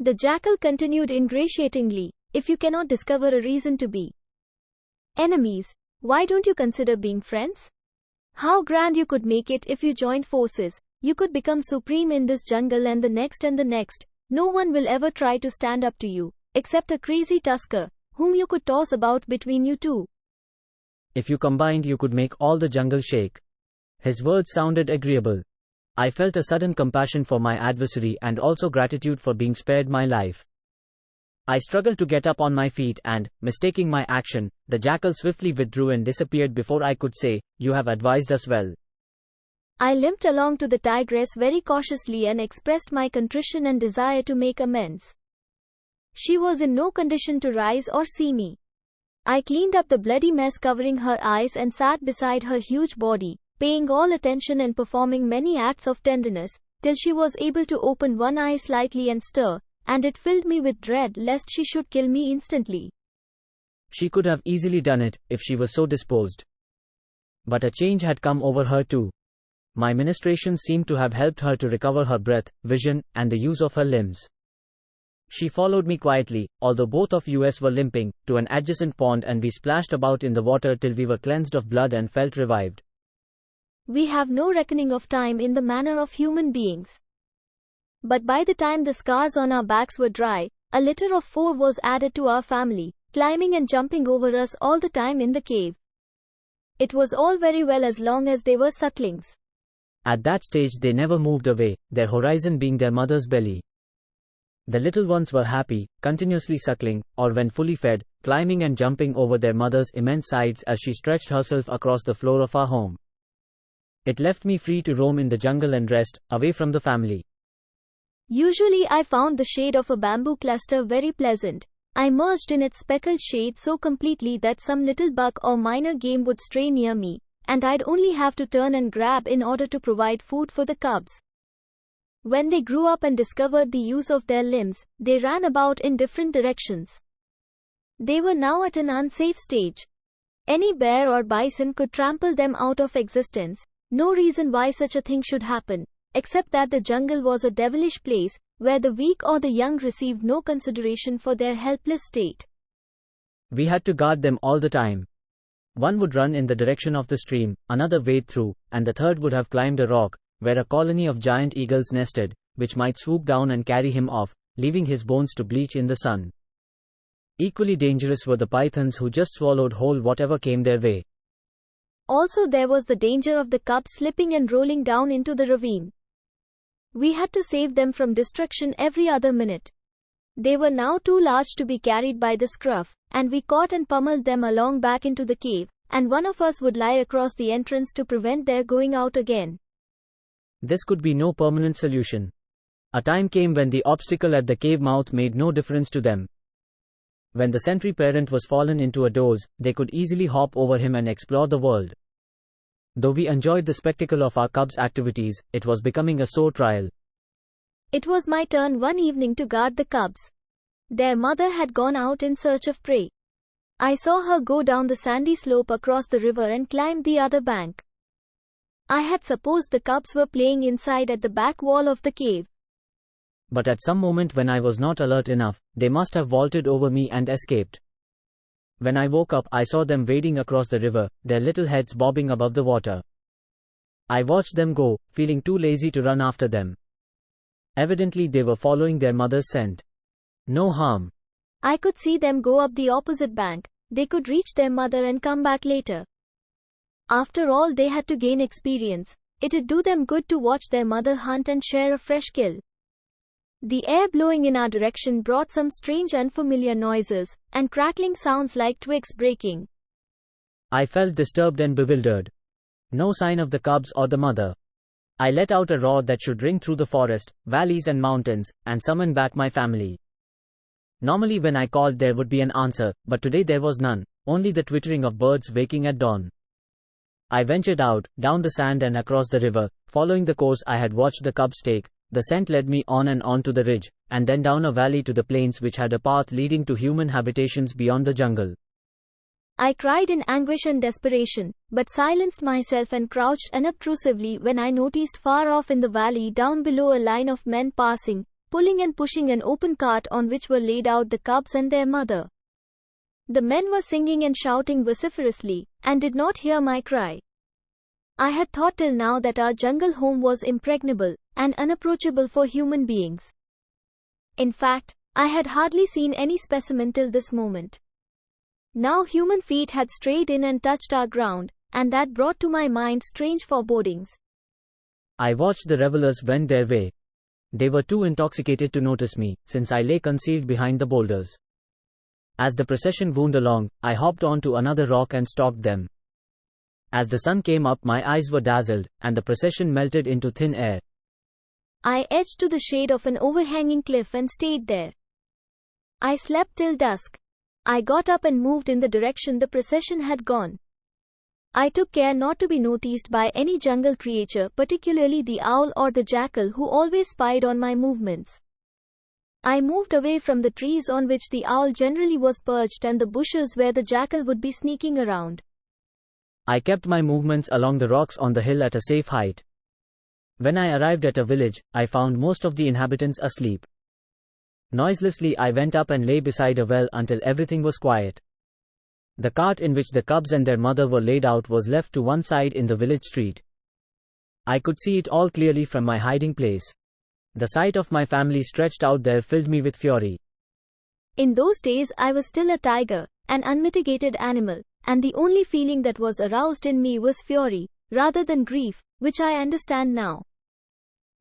The jackal continued ingratiatingly, if you cannot discover a reason to be enemies, why don't you consider being friends? How grand you could make it if you joined forces. You could become supreme in this jungle and the next and the next. No one will ever try to stand up to you, except a crazy tusker, whom you could toss about between you two. If you combined, you could make all the jungle shake. His words sounded agreeable. I felt a sudden compassion for my adversary and also gratitude for being spared my life. I struggled to get up on my feet and, mistaking my action, the jackal swiftly withdrew and disappeared before I could say, "You have advised us well." I limped along to the tigress very cautiously and expressed my contrition and desire to make amends. She was in no condition to rise or see me. I cleaned up the bloody mess covering her eyes and sat beside her huge body, paying all attention and performing many acts of tenderness, till she was able to open one eye slightly and stir, and it filled me with dread lest she should kill me instantly. She could have easily done it, if she was so disposed. But a change had come over her too. My ministrations seemed to have helped her to recover her breath, vision, and the use of her limbs. She followed me quietly, although both of us were limping, to an adjacent pond, and we splashed about in the water till we were cleansed of blood and felt revived. We have no reckoning of time in the manner of human beings. But by the time the scars on our backs were dry, a litter of 4 was added to our family, climbing and jumping over us all the time in the cave. It was all very well as long as they were sucklings. At that stage they never moved away, their horizon being their mother's belly. The little ones were happy, continuously suckling, or when fully fed, climbing and jumping over their mother's immense sides as she stretched herself across the floor of our home. It left me free to roam in the jungle and rest, away from the family. Usually I found the shade of a bamboo cluster very pleasant. I merged in its speckled shade so completely that some little buck or minor game would stray near me, and I'd only have to turn and grab in order to provide food for the cubs. When they grew up and discovered the use of their limbs, they ran about in different directions. They were now at an unsafe stage. Any bear or bison could trample them out of existence. No reason why such a thing should happen, except that the jungle was a devilish place, where the weak or the young received no consideration for their helpless state. We had to guard them all the time. One would run in the direction of the stream, another wade through, and the third would have climbed a rock, where a colony of giant eagles nested, which might swoop down and carry him off, leaving his bones to bleach in the sun. Equally dangerous were the pythons who just swallowed whole whatever came their way. Also there was the danger of the cubs slipping and rolling down into the ravine. We had to save them from destruction every other minute. They were now too large to be carried by the scruff, and we caught and pummeled them along back into the cave, and one of us would lie across the entrance to prevent their going out again. This could be no permanent solution. A time came when the obstacle at the cave mouth made no difference to them. When the sentry parent was fallen into a doze, they could easily hop over him and explore the world. Though we enjoyed the spectacle of our cubs' activities, it was becoming a sore trial. It was my turn one evening to guard the cubs. Their mother had gone out in search of prey. I saw her go down the sandy slope across the river and climb the other bank. I had supposed the cubs were playing inside at the back wall of the cave. But at some moment when I was not alert enough, they must have vaulted over me and escaped. When I woke up, I saw them wading across the river, their little heads bobbing above the water. I watched them go, feeling too lazy to run after them. Evidently they were following their mother's scent. No harm. I could see them go up the opposite bank. They could reach their mother and come back later. After all, they had to gain experience. It'd do them good to watch their mother hunt and share a fresh kill. The air blowing in our direction brought some strange unfamiliar noises, and crackling sounds like twigs breaking. I felt disturbed and bewildered. No sign of the cubs or the mother. I let out a roar that should ring through the forest, valleys and mountains, and summon back my family. Normally when I called there would be an answer, but today there was none, only the twittering of birds waking at dawn. I ventured out, down the sand and across the river, following the course I had watched the cubs take. The scent led me on and on to the ridge, and then down a valley to the plains which had a path leading to human habitations beyond the jungle. I cried in anguish and desperation, but silenced myself and crouched unobtrusively when I noticed far off in the valley down below a line of men passing, pulling and pushing an open cart on which were laid out the cubs and their mother. The men were singing and shouting vociferously, and did not hear my cry. I had thought till now that our jungle home was impregnable and unapproachable for human beings. In fact, I had hardly seen any specimen till this moment. Now human feet had strayed in and touched our ground, and that brought to my mind strange forebodings. I watched the revelers wend their way. They were too intoxicated to notice me, since I lay concealed behind the boulders. As the procession wound along, I hopped onto another rock and stalked them. As the sun came up, my eyes were dazzled, and the procession melted into thin air. I edged to the shade of an overhanging cliff and stayed there. I slept till dusk. I got up and moved in the direction the procession had gone. I took care not to be noticed by any jungle creature, particularly the owl or the jackal, who always spied on my movements. I moved away from the trees on which the owl generally was perched and the bushes where the jackal would be sneaking around. I kept my movements along the rocks on the hill at a safe height. When I arrived at a village, I found most of the inhabitants asleep. Noiselessly I went up and lay beside a well until everything was quiet. The cart in which the cubs and their mother were laid out was left to one side in the village street. I could see it all clearly from my hiding place. The sight of my family stretched out there filled me with fury. In those days I was still a tiger, an unmitigated animal, and the only feeling that was aroused in me was fury, rather than grief, which I understand now.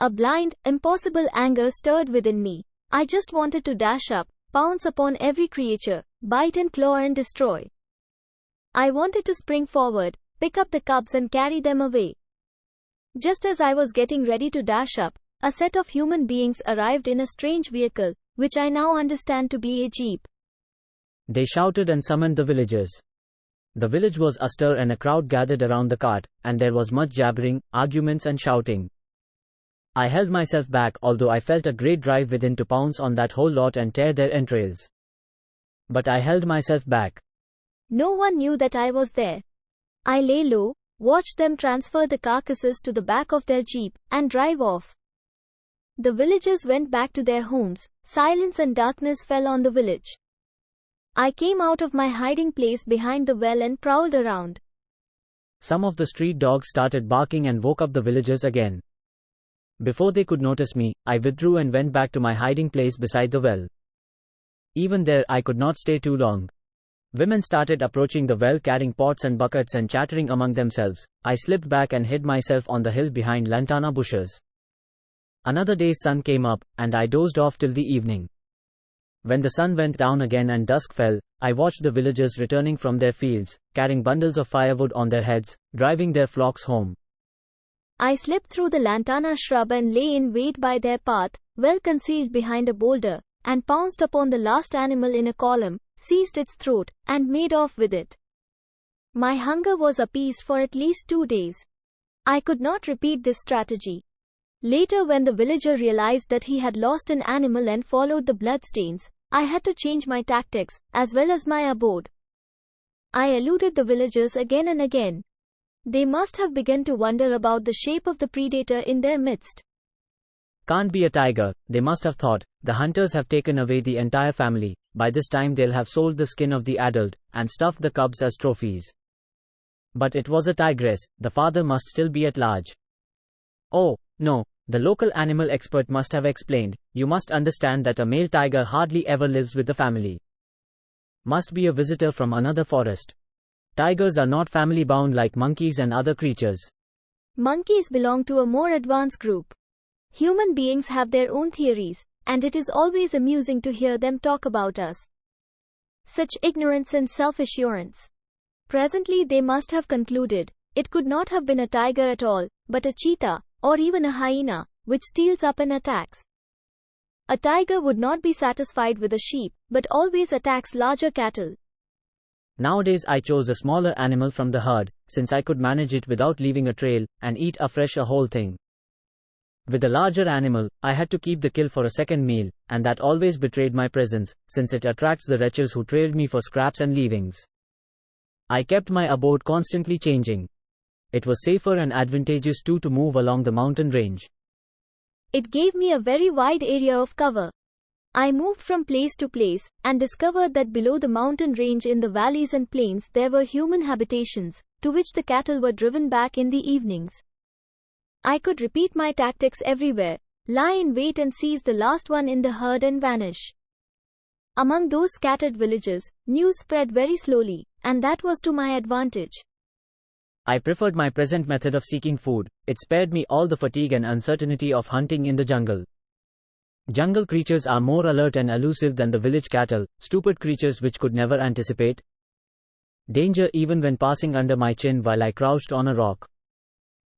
A blind, impossible anger stirred within me. I just wanted to dash up, pounce upon every creature, bite and claw and destroy. I wanted to spring forward, pick up the cubs and carry them away. Just as I was getting ready to dash up, a set of human beings arrived in a strange vehicle, which I now understand to be a jeep. They shouted and summoned the villagers. The village was astir and a crowd gathered around the cart, and there was much jabbering, arguments and shouting. I held myself back, although I felt a great drive within to pounce on that whole lot and tear their entrails. But I held myself back. No one knew that I was there. I lay low, watched them transfer the carcasses to the back of their jeep, and drive off. The villagers went back to their homes. Silence and darkness fell on the village. I came out of my hiding place behind the well and prowled around. Some of the street dogs started barking and woke up the villagers again. Before they could notice me, I withdrew and went back to my hiding place beside the well. Even there I could not stay too long. Women started approaching the well carrying pots and buckets and chattering among themselves. I slipped back and hid myself on the hill behind lantana bushes. Another day's sun came up, and I dozed off till the evening. When the sun went down again and dusk fell, I watched the villagers returning from their fields, carrying bundles of firewood on their heads, driving their flocks home. I slipped through the lantana shrub and lay in wait by their path, well concealed behind a boulder, and pounced upon the last animal in a column, seized its throat, and made off with it. My hunger was appeased for at least 2 days. I could not repeat this strategy. Later, when the villager realized that he had lost an animal and followed the bloodstains, I had to change my tactics, as well as my abode. I eluded the villagers again and again. They must have begun to wonder about the shape of the predator in their midst. Can't be a tiger, they must have thought. The hunters have taken away the entire family. By this time they'll have sold the skin of the adult, and stuffed the cubs as trophies. But it was a tigress, the father must still be at large. Oh, no, the local animal expert must have explained. You must understand that a male tiger hardly ever lives with the family. Must be a visitor from another forest. Tigers are not family bound like monkeys and other creatures. Monkeys belong to a more advanced group. Human beings have their own theories, and it is always amusing to hear them talk about us. Such ignorance and self-assurance. Presently they must have concluded, it could not have been a tiger at all, but a cheetah, or even a hyena, which steals up and attacks. A tiger would not be satisfied with a sheep, but always attacks larger cattle. Nowadays I chose a smaller animal from the herd, since I could manage it without leaving a trail, and eat afresh a whole thing. With a larger animal, I had to keep the kill for a second meal, and that always betrayed my presence, since it attracts the wretches who trailed me for scraps and leavings. I kept my abode constantly changing. It was safer and advantageous too to move along the mountain range. It gave me a very wide area of cover. I moved from place to place, and discovered that below the mountain range in the valleys and plains there were human habitations, to which the cattle were driven back in the evenings. I could repeat my tactics everywhere, lie in wait and seize the last one in the herd and vanish. Among those scattered villages, news spread very slowly, and that was to my advantage. I preferred my present method of seeking food. It spared me all the fatigue and uncertainty of hunting in the jungle. Jungle creatures are more alert and elusive than the village cattle, stupid creatures which could never anticipate danger even when passing under my chin while I crouched on a rock.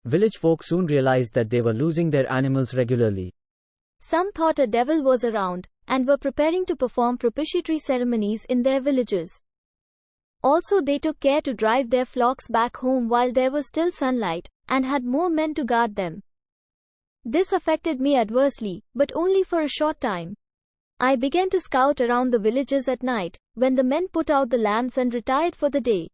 Village folk soon realized that they were losing their animals regularly. Some thought a devil was around, and were preparing to perform propitiatory ceremonies in their villages. Also, they took care to drive their flocks back home while there was still sunlight, and had more men to guard them. This affected me adversely, but only for a short time. I began to scout around the villages at night, when the men put out the lamps and retired for the day.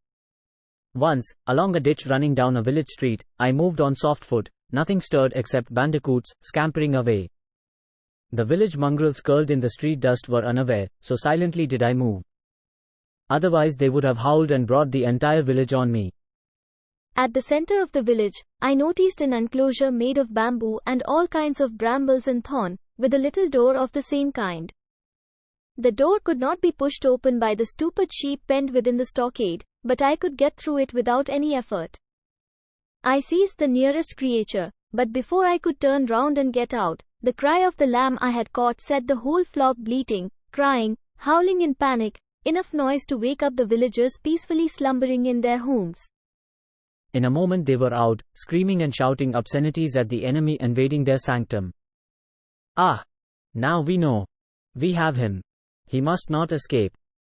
Once, along a ditch running down a village street, I moved on soft foot. Nothing stirred except bandicoots, scampering away. The village mongrels curled in the street dust were unaware, so silently did I move. Otherwise they would have howled and brought the entire village on me. At the center of the village, I noticed an enclosure made of bamboo and all kinds of brambles and thorn, with a little door of the same kind. The door could not be pushed open by the stupid sheep penned within the stockade, but I could get through it without any effort. I seized the nearest creature, but before I could turn round and get out, the cry of the lamb I had caught set the whole flock bleating, crying, howling in panic, enough noise to wake up the villagers peacefully slumbering in their homes. In a moment they were out, screaming and shouting obscenities at the enemy invading their sanctum. Ah! Now we know. We have him. He must not escape.